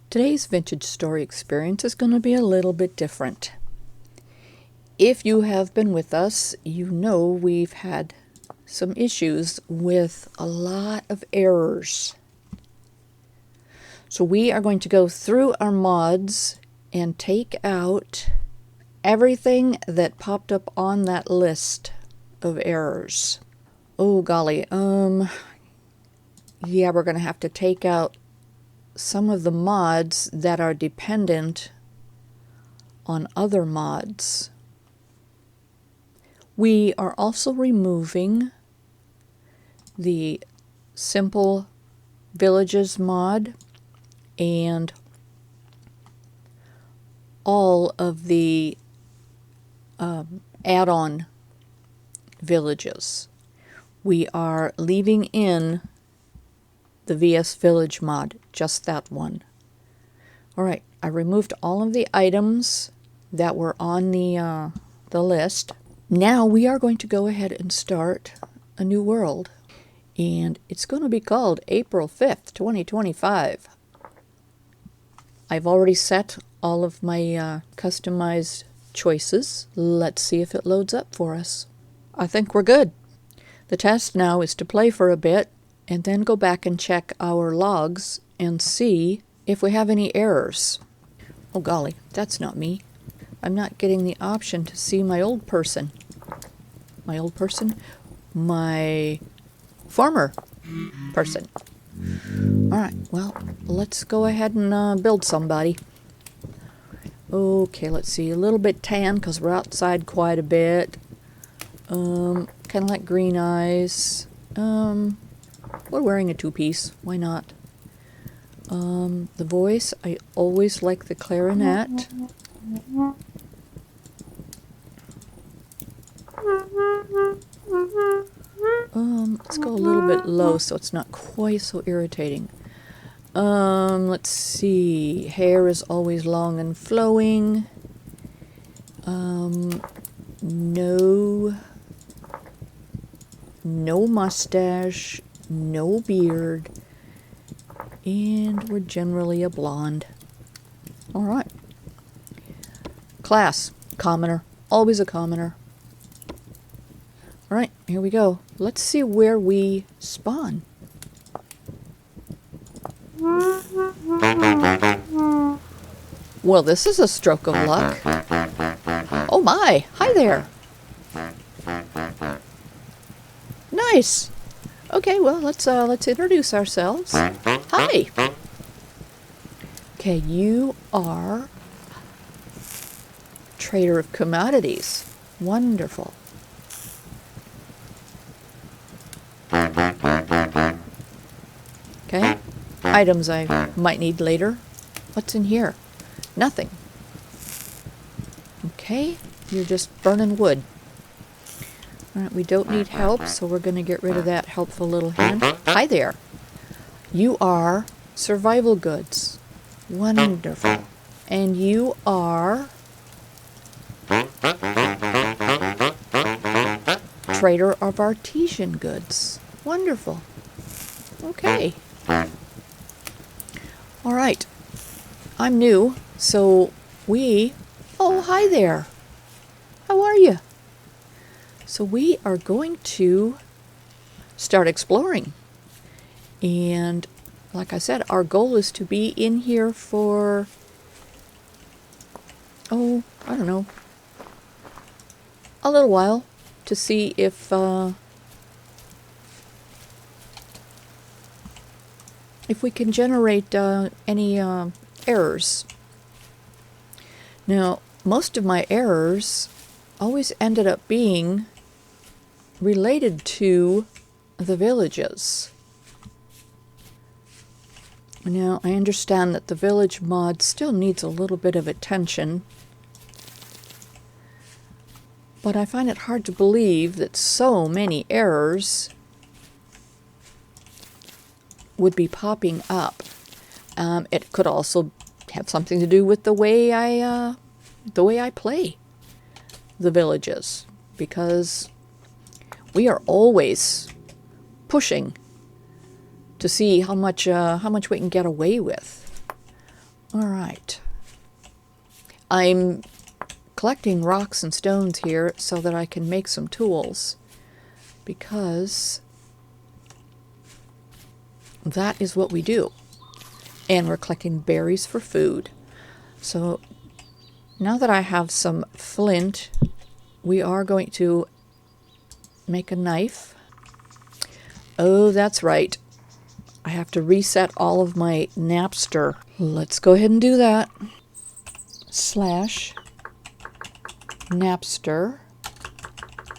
Today's vintage story experience is going to be a little bit different. If you have been with us, you know we've had some issues with a lot of errors. So we are going to go through our mods and take out everything that popped up on that list of errors. Oh golly, yeah, we're going to have to take out some of the mods that are dependent on other mods. We are also removing the Simple Villages mod and all of the add-on villages. We are leaving in the VS Village mod, just that one. Alright, I removed all of the items that were on the list. Now we are going to go ahead and start a new world. And it's going to be called April 5th, 2025. I've already set all of my customized choices. Let's see if it loads up for us. I think we're good. The task now is to play for a bit and then go back and check our logs and see if we have any errors. Oh golly, that's not me. I'm not getting the option to see my old person. My old person? My former person. Alright, well, let's go ahead and build somebody. Okay, let's see. A little bit tan because we're outside quite a bit. Kind of like green eyes. We're wearing a two-piece. Why not? The voice, I always like the clarinet. Let's go a little bit low so it's not quite so irritating. Let's see. Hair is always long and flowing. No mustache, no beard, and we're generally a blonde. Alright. Class, commoner, always a commoner. Alright, here we go. Let's see where we spawn. Well, this is a stroke of luck. Oh my! Hi there! Nice! Okay, well, let's introduce ourselves. Hi! Okay, you are Trader of Commodities. Wonderful. Okay, items I might need later. What's in here? Nothing. Okay, you're just burning wood. Alright, we don't need help, so we're going to get rid of that helpful little hand. Hi there. You are survival goods. Wonderful. And you are Trader of Artesian goods. Wonderful. Okay. Alright. I'm new, so oh, hi there. How are you? So we are going to start exploring. And like I said, our goal is to be in here for, I don't know, a little while to see if we can generate any errors. Now, most of my errors always ended up being related to the villages. Now, I understand that the village mod still needs a little bit of attention, but I find it hard to believe that so many errors would be popping up. It could also have something to do with the way I play the villages, because we are always pushing to see how much we can get away with. All right. I'm collecting rocks and stones here so that I can make some tools, because that is what we do. And we're collecting berries for food. So now that I have some flint, we are going to make a knife. Oh, that's right. I have to reset all of my Napster. Let's go ahead and do that. / Napster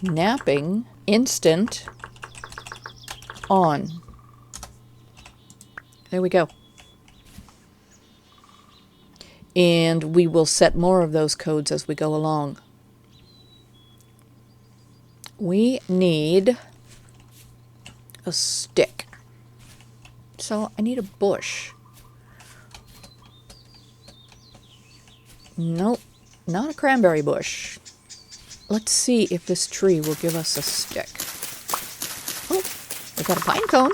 napping instant on. There we go. And we will set more of those codes as we go along. We need a stick. So I need a bush. Nope, not a cranberry bush. Let's see if this tree will give us a stick. Oh, we got a pine cone.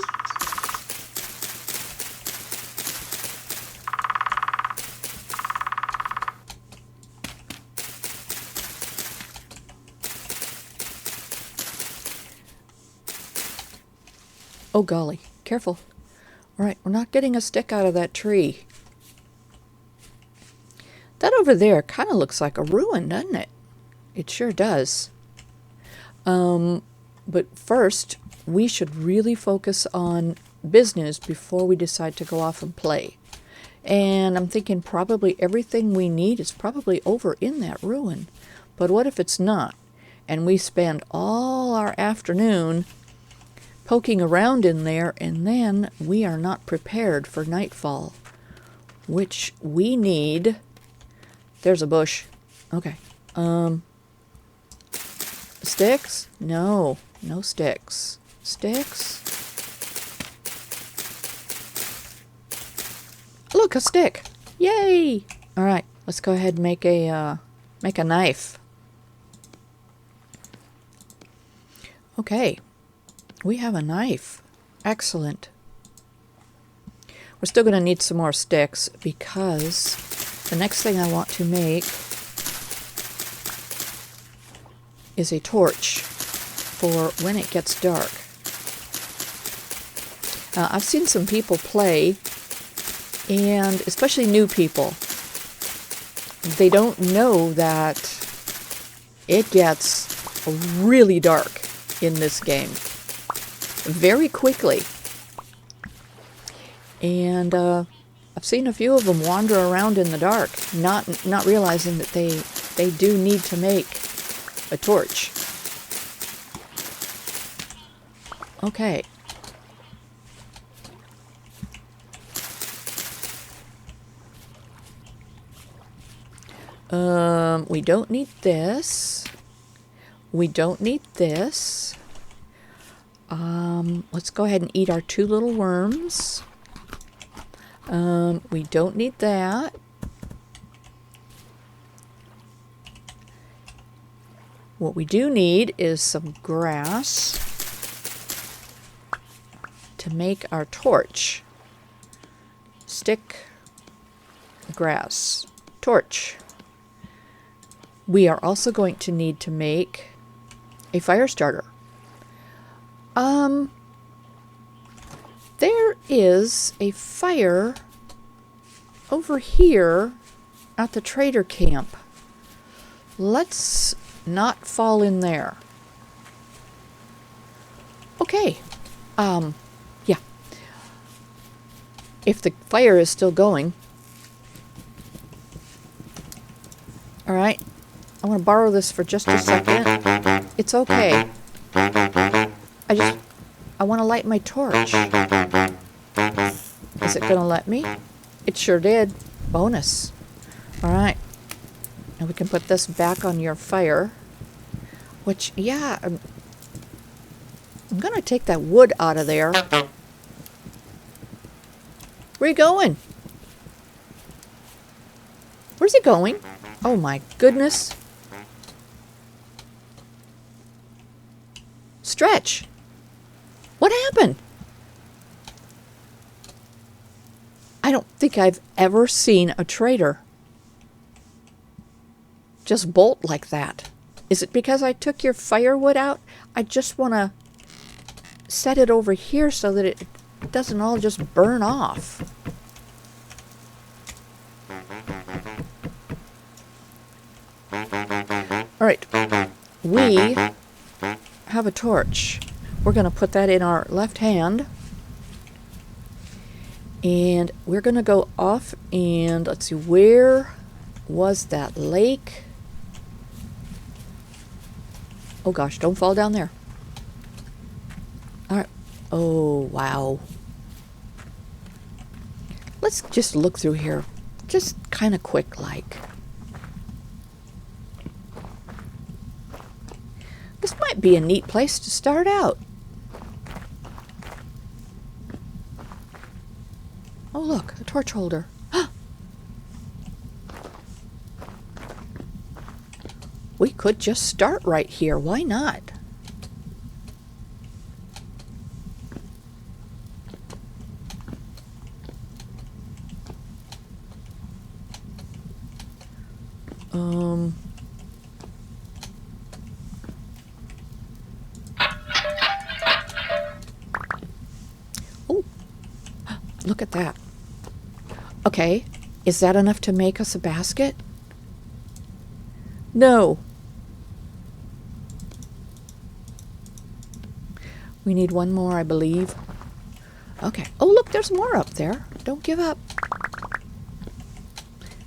Oh golly, careful. All right, we're not getting a stick out of that tree. That over there kind of looks like a ruin, doesn't it? It sure does. But first, we should really focus on business before we decide to go off and play. And I'm thinking probably everything we need is probably over in that ruin. But what if it's not? And we spend all our afternoon poking around in there, and then we are not prepared for nightfall, which we need. There's a bush. Okay. Sticks? No sticks. Sticks? Look, a stick. Yay! All right, let's go ahead and make a knife. Okay. We have a knife. Excellent. We're still going to need some more sticks, because the next thing I want to make is a torch for when it gets dark. I've seen some people play, and especially new people, they don't know that it gets really dark in this game very quickly. And I've seen a few of them wander around in the dark, not realizing that they do need to make a torch. Okay. We don't need this. We don't need this. Let's go ahead and eat our 2 little worms. We don't need that. What we do need is some grass to make our torch. Stick, grass, torch. We are also going to need to make a fire starter. There is a fire over here at the trader camp. Let's not fall in there. Okay. Yeah. If the fire is still going. All right. I want to borrow this for just a second. It's okay. I want to light my torch. Is it going to let me? It sure did. Bonus. All right. And we can put this back on your fire. Which, yeah, I'm going to take that wood out of there. Where are you going? Where's he going? Oh my goodness. Stretch. What happened? I don't think I've ever seen a trader just bolt like that. Is it because I took your firewood out? I just want to set it over here so that it doesn't all just burn off. All right, we have a torch. We're going to put that in our left hand. And we're going to go off and let's see, where was that lake? Oh gosh, don't fall down there. All right. Oh, wow. Let's just look through here. Just kind of quick like. This might be a neat place to start out. Oh look, a torch holder. We could just start right here. Why not? Oh, look at that. Okay, is that enough to make us a basket? No. We need one more, I believe. Okay. Oh, look, there's more up there. Don't give up.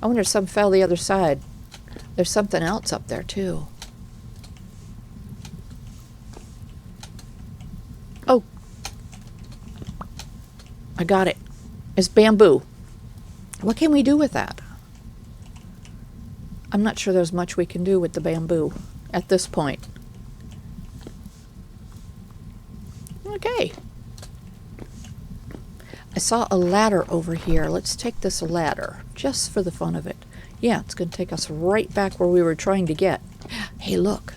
I wonder if some fell the other side. There's something else up there, too. Oh. I got it. It's bamboo. What can we do with that? I'm not sure there's much we can do with the bamboo at this point. Okay. I saw a ladder over here. Let's take this ladder just for the fun of it. Yeah, it's going to take us right back where we were trying to get. Hey, look.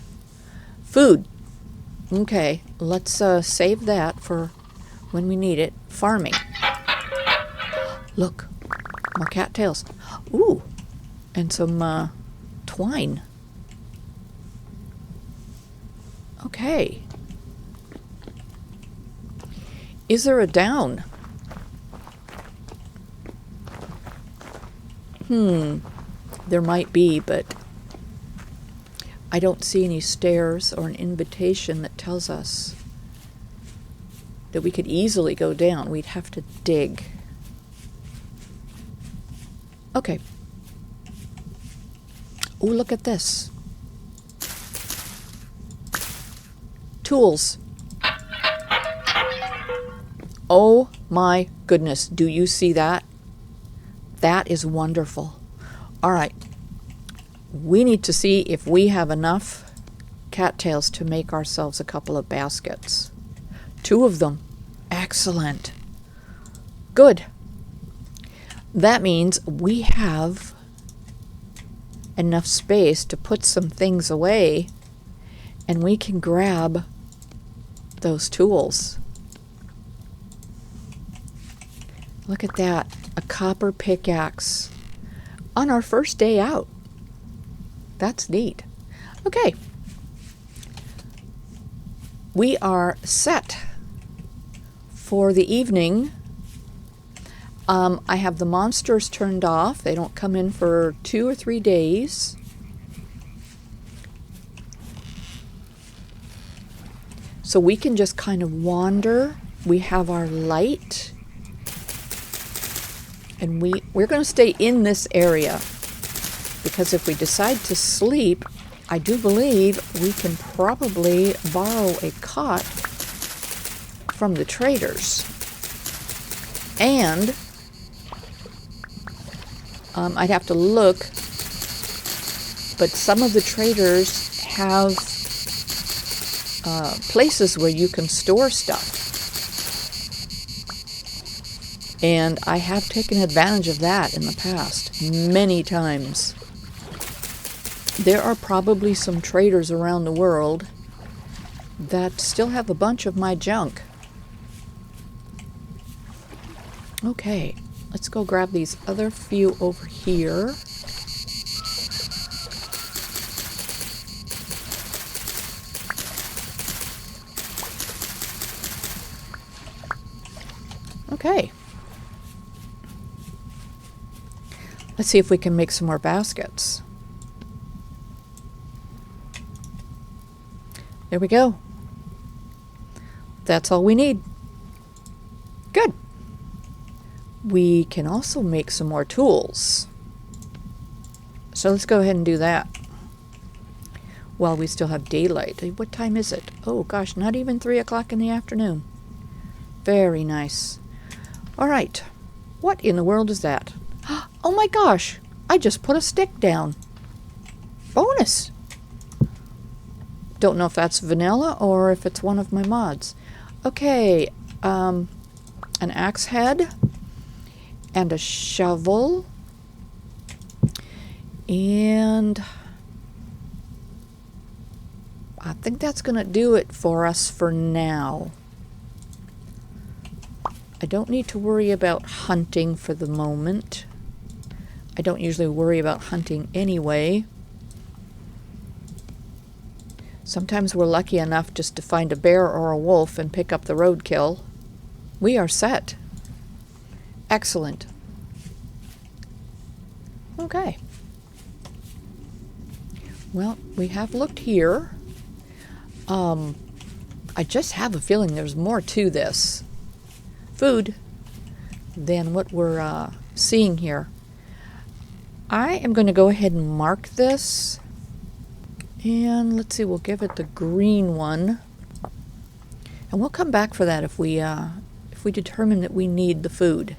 Food. Okay, let's save that for when we need it. Farming. Look. More cattails. Ooh. And some twine. Okay. Is there a down? There might be, but I don't see any stairs or an invitation that tells us that we could easily go down. We'd have to dig. Okay. Oh, look at this. Tools. Oh my goodness, do you see that? That is wonderful. All right, we need to see if we have enough cattails to make ourselves a couple of baskets. 2 of them. Excellent. Good. That means we have enough space to put some things away and we can grab those tools. Look at that, a copper pickaxe on our first day out. That's neat. Okay, we are set for the evening. I have the monsters turned off. They don't come in for 2 or 3 days. So we can just kind of wander. We have our light. And we're going to stay in this area because if we decide to sleep, I do believe we can probably borrow a cot from the traders. And I'd have to look, but some of the traders have places where you can store stuff. And I have taken advantage of that in the past, many times. There are probably some traders around the world that still have a bunch of my junk. Okay, let's go grab these other few over here. Okay. Let's see if we can make some more baskets. There we go. That's all we need. Good. We can also make some more tools. So let's go ahead and do that while we still have daylight. What time is it? Oh gosh, not even 3 o'clock in the afternoon. Very nice. All right. What in the world is that? Oh my gosh, I just put a stick down. Bonus. Don't know if that's vanilla or if it's one of my mods. Okay, an axe head and a shovel, and I think that's gonna do it for us for now. I don't need to worry about hunting for the moment. I don't usually worry about hunting anyway. Sometimes we're lucky enough just to find a bear or a wolf and pick up the roadkill. We are set. Excellent. Okay. Well, we have looked here. I just have a feeling there's more to this food than what we're seeing here. I am going to go ahead and mark this, and let's see, we'll give it the green one, and we'll come back for that if we determine that we need the food.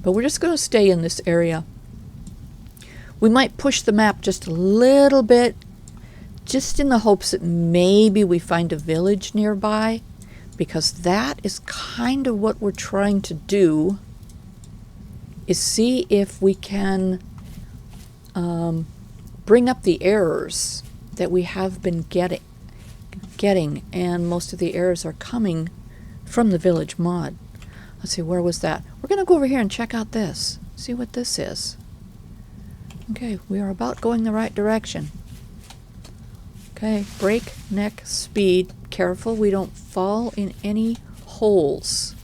But we're just going to stay in this area. We might push the map just a little bit, just in the hopes that maybe we find a village nearby, because that is kind of what we're trying to do, is see if we can bring up the errors that we have been getting, and most of the errors are coming from the village mod. Let's see, where was that? We're going to go over here and check out this, see what this is. Okay, we are about going the right direction. Okay, breakneck speed. Careful we don't fall in any holes.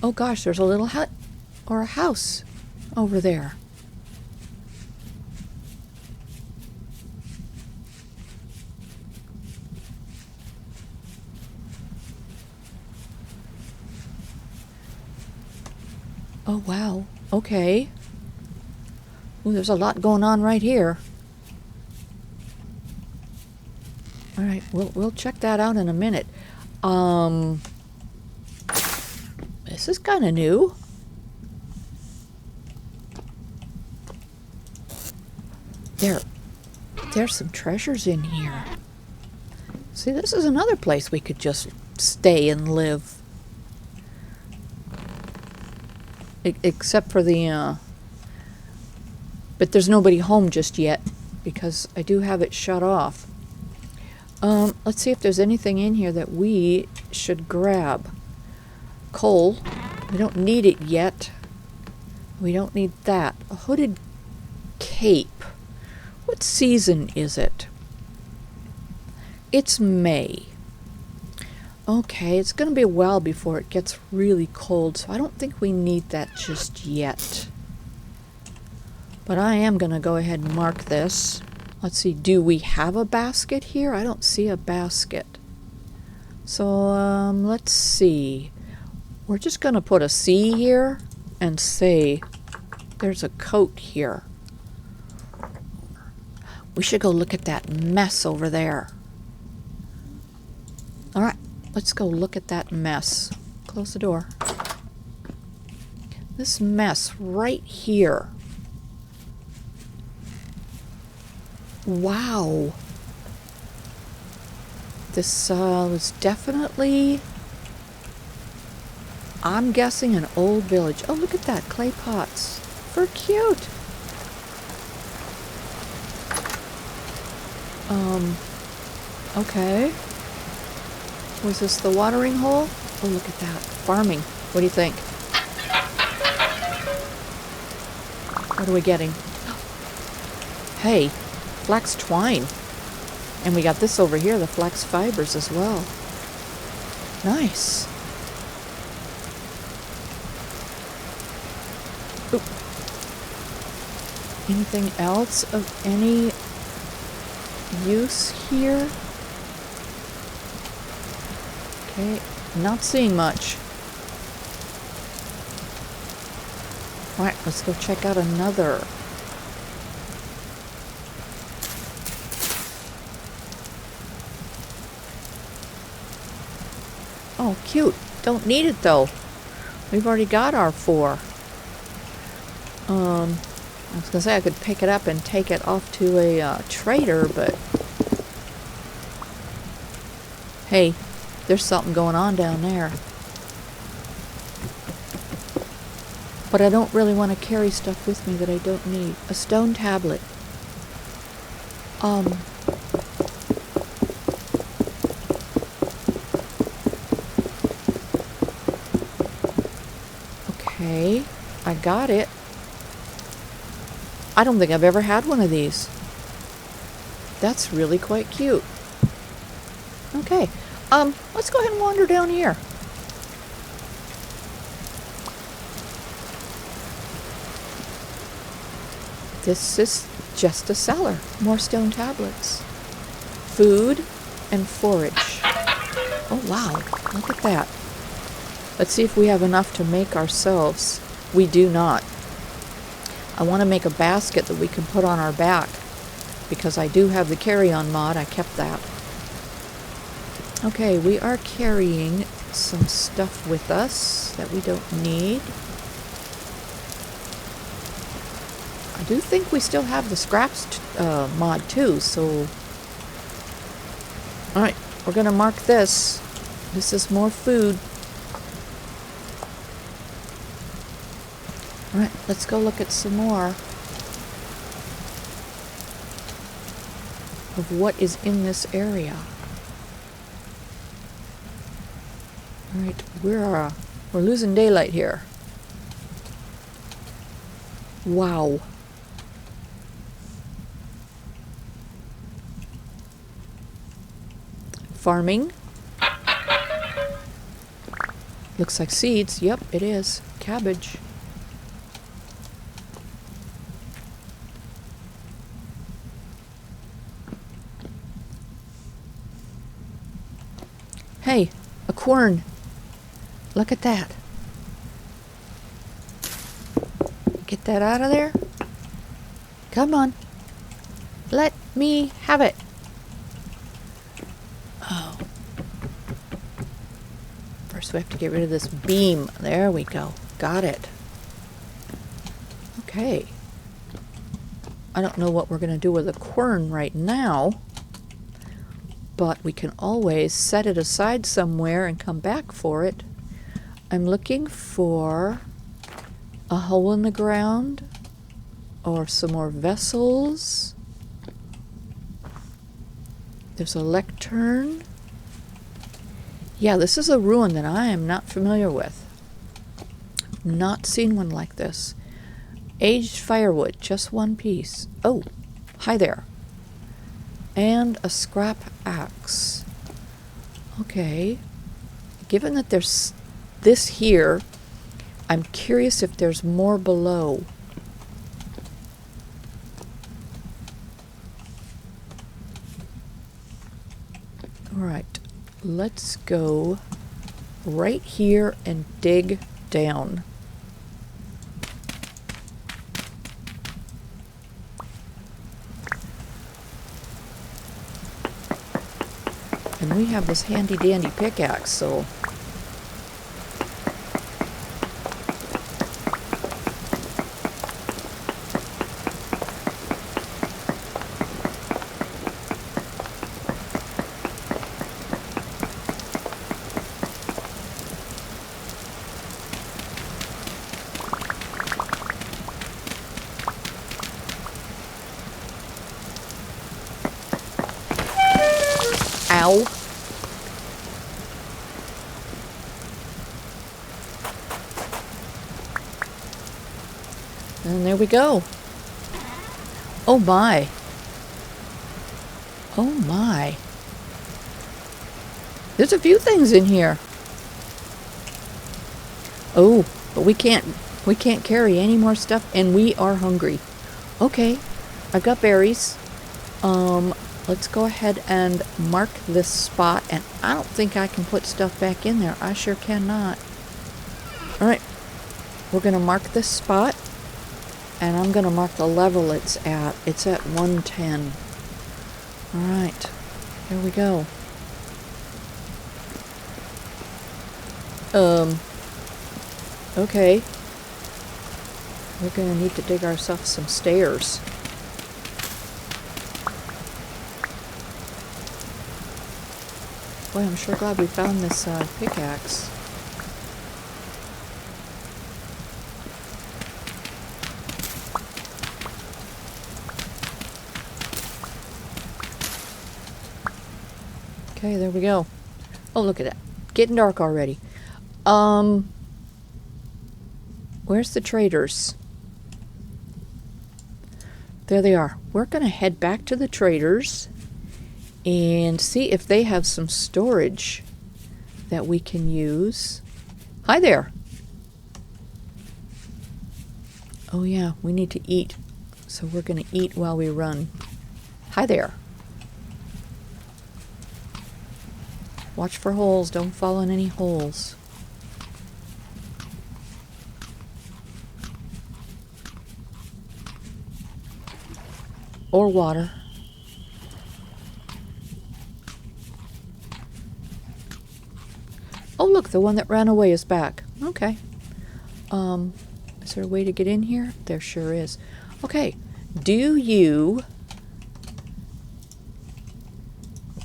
Oh gosh, there's a little hut or a house over there. Oh wow, okay. Ooh, there's a lot going on right here. All right, we'll check that out in a minute. This is kind of new. There's some treasures in here. See, this is another place we could just stay and live. Except for the, but there's nobody home just yet because I do have it shut off. Let's see if there's anything in here that we should grab. Coal. We don't need it yet. We don't need that. A hooded cape. What season is it? It's May. Okay, it's going to be a while before it gets really cold, so I don't think we need that just yet. But I am going to go ahead and mark this. Let's see, do we have a basket here? I don't see a basket. So, let's see. We're just going to put a C here and say there's a coat here. We should go look at that mess over there. All right, let's go look at that mess. Close the door. This mess right here. Wow. This was definitely I'm guessing an old village. Oh, look at that, clay pots. For cute. Okay. Was this the watering hole? Oh, look at that. Farming. What do you think? What are we getting? Hey, flax twine. And we got this over here, the flax fibers as well. Nice. Oop. Anything else of any use here? Okay, not seeing much. Alright, let's go check out another. Oh, cute. Don't need it though. We've already got our 4. I was gonna say I could pick it up and take it off to a trader, but hey, there's something going on down there. But I don't really want to carry stuff with me that I don't need. A stone tablet. Okay, I got it. I don't think I've ever had one of these. That's really quite cute. Okay, let's go ahead and wander down here. This is just a cellar. More stone tablets. Food and forage. Oh wow, look at that. Let's see if we have enough to make ourselves. We do not. I want to make a basket that we can put on our back because I do have the carry-on mod. I kept that. Okay, we are carrying some stuff with us that we don't need. I do think we still have the scraps mod too, so... Alright, we're going to mark this. This is more food. Alright, let's go look at some more of what is in this area. Alright, we're losing daylight here. Wow. Farming. Looks like seeds. Yep, it is. Cabbage. Hey, a quern. Look at that. Get that out of there. Come on. Let me have it. Oh. First we have to get rid of this beam. There we go. Got it. Okay. I don't know what we're going to do with a quern right now, but we can always set it aside somewhere and come back for it. I'm looking for a hole in the ground or some more vessels. There's a lectern. Yeah, this is a ruin that I am not familiar with. Not seen one like this. Aged firewood, just one piece. Oh, hi there. And a scrap axe. Okay. Given that there's this here, I'm curious if there's more below. Alright, let's go right here and dig down. And we have this handy dandy pickaxe, so Ow. And there we go. Oh my. Oh my. There's a few things in here. Oh, but we can't carry any more stuff, and we are hungry. Okay, I've got berries. Let's go ahead and mark this spot, and I don't think I can put stuff back in there. I sure cannot. Alright, we're going to mark this spot, and I'm going to mark the level it's at. It's at 110. Alright, here we go. Okay. We're going to need to dig ourselves some stairs. Boy, I'm sure glad we found this pickaxe. Okay, there we go. Oh, look at that. Getting dark already. Where's the traders? There they are. We're going to head back to the traders and see if they have some storage that we can use. Hi there. Oh yeah, we need to eat. So we're going to eat while we run. Hi there. Watch for holes. Don't fall in any holes. Or water. Oh look, the one that ran away is back. Okay. Is there a way to get in here? There sure is. Okay. Do you...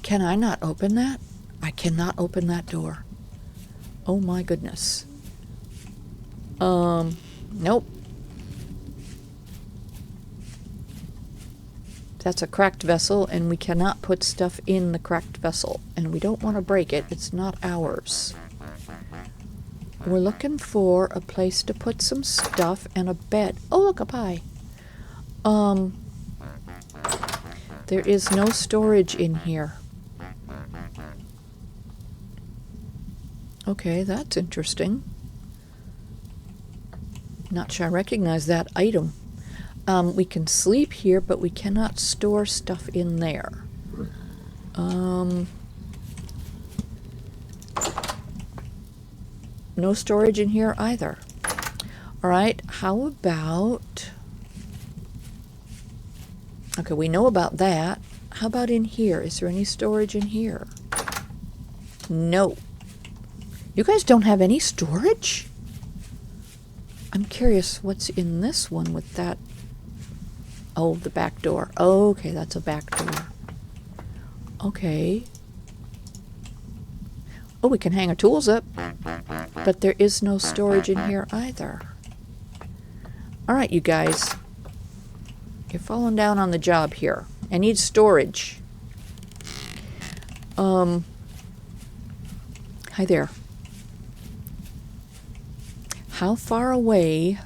Can I not open that? I cannot open that door. Oh my goodness. Nope. That's a cracked vessel, and we cannot put stuff in the cracked vessel. And we don't want to break it. It's not ours. We're looking for a place to put some stuff and a bed. Oh, look, a pie. There is no storage in here. Okay, that's interesting. Not sure I recognize that item. We can sleep here, but we cannot store stuff in there. No storage in here either. Alright, how about... Okay, we know about that. How about in here? Is there any storage in here? No. You guys don't have any storage? I'm curious what's in this one with that... Oh, the back door. Oh, okay, that's a back door. Okay. Oh, we can hang our tools up. But there is no storage in here either. Alright, you guys. You're falling down on the job here. I need storage. Hi there. How far away...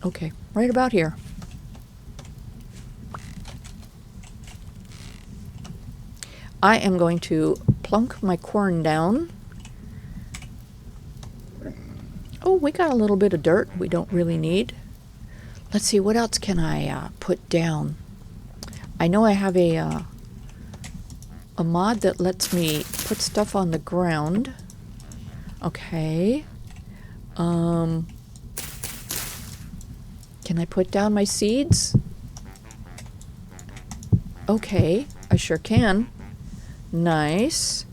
Okay, right about here. I am going to plunk my corn down. Oh, we got a little bit of dirt we don't really need. Let's see, what else can I put down? I know I have a mod that lets me put stuff on the ground. Okay. Can I put down my seeds? Okay, I sure can. Nice.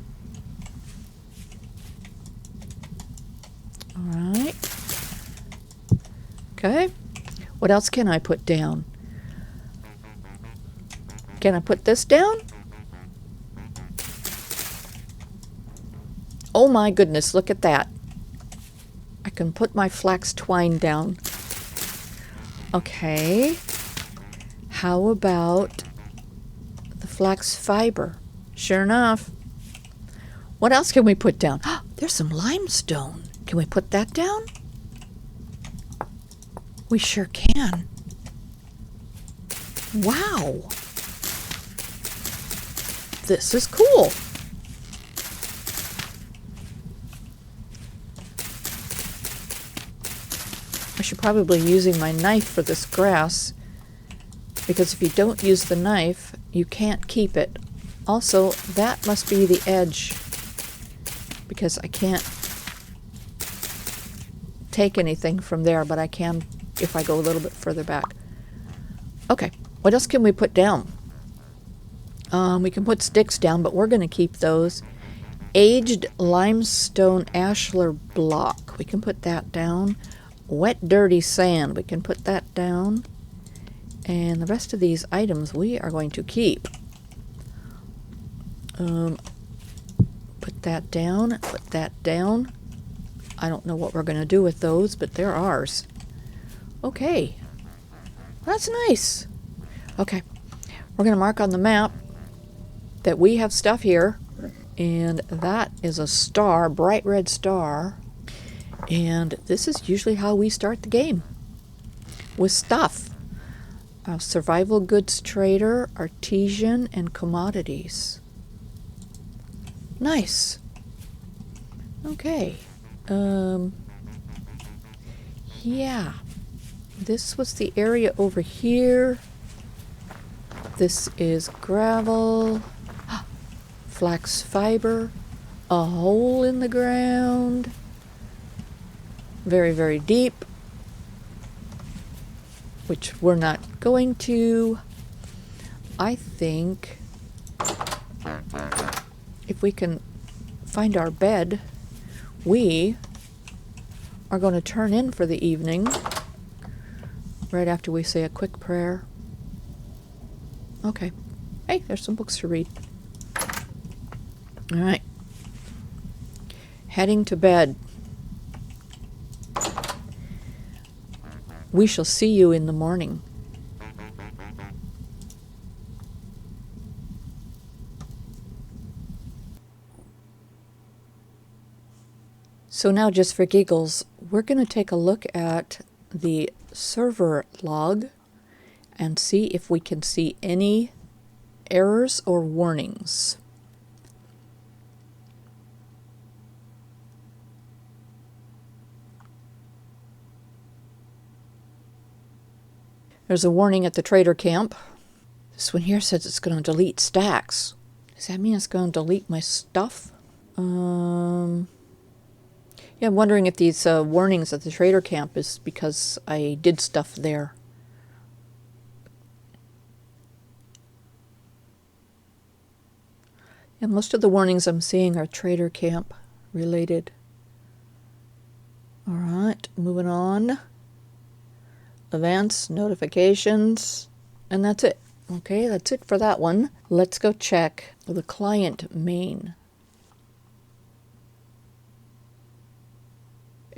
Alright. Okay. What else can I put down? Can I put this down? Oh my goodness, look at that. I can put my flax twine down. Okay. How about the flax fiber? Sure enough. What else can we put down? There's some limestone. Can we put that down? We sure can. Wow. This is cool. I should probably be using my knife for this grass, because if you don't use the knife, you can't keep it. Also, that must be the edge, because I can't take anything from there, but I can if I go a little bit further back. Okay, what else can we put down? We can put sticks down, but we're going to keep those. Aged limestone ashlar block. We can put that down. Wet dirty sand. We can put that down. And the rest of these items we are going to keep. Put that down. Put that down. I don't know what we're going to do with those, but they're ours. Okay. That's nice. Okay. We're going to mark on the map that we have stuff here, and that is a star, bright red star, and this is usually how we start the game, with stuff. Survival goods trader, artisan, and commodities. Nice. Okay. Yeah, this was the area over here. This is gravel. Flax fiber, a hole in the ground, very, very deep, which we're not going to. I think if we can find our bed, we are going to turn in for the evening right after we say a quick prayer. Okay. Hey, there's some books to read. All right. Heading to bed. We shall see you in the morning. So now, just for giggles, we're going to take a look at the server log and see if we can see any errors or warnings. There's a warning at the trader camp. This one here says it's going to delete stacks. Does that mean it's going to delete my stuff? Yeah, I'm wondering if these warnings at the trader camp is because I did stuff there. And most of the warnings I'm seeing are trader camp related. All right, moving on. Events, notifications, and that's it. Okay, that's it for that one. Let's go check the client main.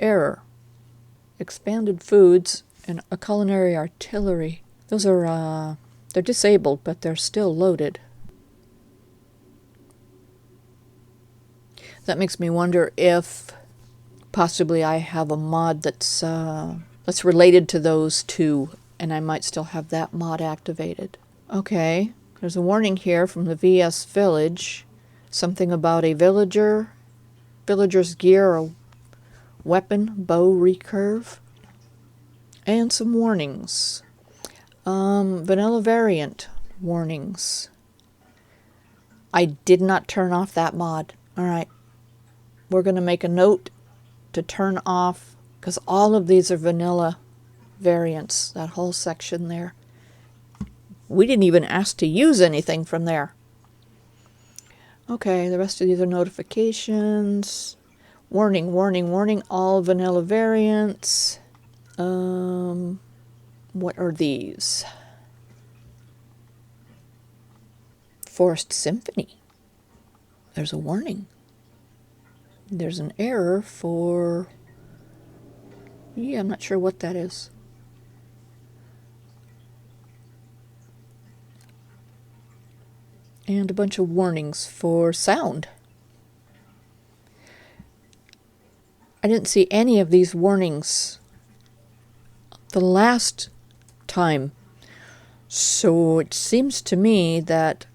Error. Expanded foods and a culinary artillery. Those are, they're disabled, but they're still loaded. That makes me wonder if possibly I have a mod that's related to those two, and I might still have that mod activated. Okay, there's a warning here from the VS Village. Something about a villager's gear, a weapon, bow recurve, and some warnings. Vanilla variant warnings. I did not turn off that mod. All right, we're going to make a note to turn off, because all of these are vanilla variants, that whole section there. We didn't even ask to use anything from there. Okay, the rest of these are notifications. Warning, warning, warning, all vanilla variants. What are these? Forest Symphony. There's a warning. There's an error for... Yeah, I'm not sure what that is. And a bunch of warnings for sound. I didn't see any of these warnings the last time. So it seems to me that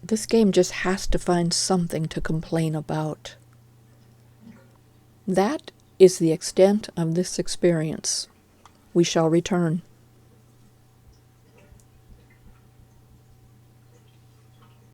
this game just has to find something to complain about. That is the extent of this experience. We shall return.